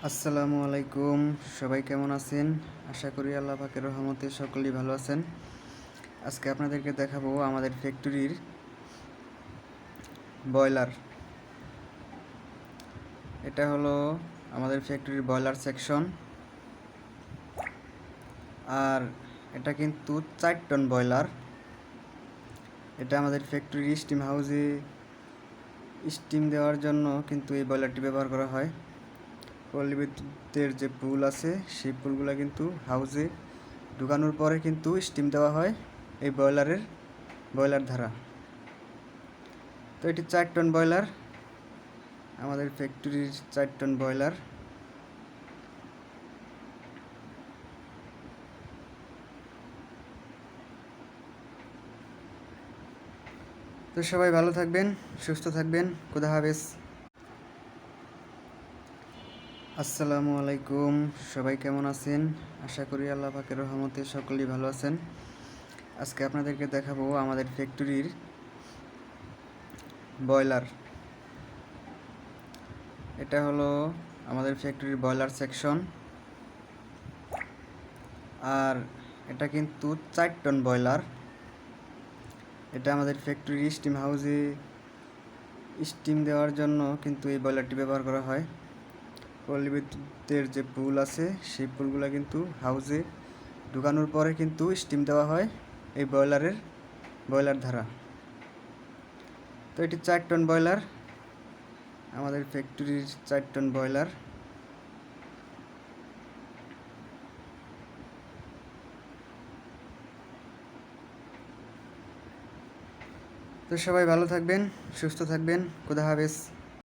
আসসালামু আলাইকুম। সবাই কেমন আছেন? আশা করি আল্লাহ পাকের রহমতে সকলেই ভালো আছেন। আজকে আপনাদেরকে দেখাবো আমাদের ফ্যাক্টরির বয়লার। এটা হলো আমাদের ফ্যাক্টরির বয়লার সেকশন। আর এটা কিন্তু 4 টন বয়লার। এটা আমাদের ফ্যাক্টরির স্টিম হাউসে স্টিম দেওয়ার জন্য কিন্তু এই বয়লারটি ব্যবহার করা হয়। পল্লী বিদ্যুতের যে পুল আছে সেই পুলগুলো কিন্তু হাউসে ঢুকানোর পরে কিন্তু স্টিম দেওয়া হয় এই বয়লার দ্বারা। তো এটি 4 টন বয়লার, আমাদের ফ্যাক্টরির 4 টন বয়লার। তো সবাই ভালো থাকবেন, সুস্থ থাকবেন। খুদা হাফেজ। আসসালামু আলাইকুম। সবাই কেমন আছেন? আশা করি আল্লাহ পাকের রহমতে সকলেই ভালো আছেন। আজকে আপনাদেরকে দেখাবো আমাদের ফ্যাক্টরির বয়লার। এটা হলো আমাদের ফ্যাক্টরির বয়লার সেকশন। আর এটা কিন্তু 4 টন বয়লার। এটা আমাদের ফ্যাক্টরির স্টিম হাউসে স্টিম দেওয়ার জন্য কিন্তু এই বয়লারটি ব্যবহার করা হয়। পল্লী বিদ্যুতের যে পুল আছে সেই পুলগুলো কিন্তু হাউসে ঢুকানোর পরে কিন্তু স্টিম দেওয়া হয় এই বয়লার দ্বারা। তো এটি 4 টন বয়লার, আমাদের ফ্যাক্টরির 4 টন বয়লার। তো সবাই ভালো থাকবেন, সুস্থ থাকবেন। খুদা হাফেজ।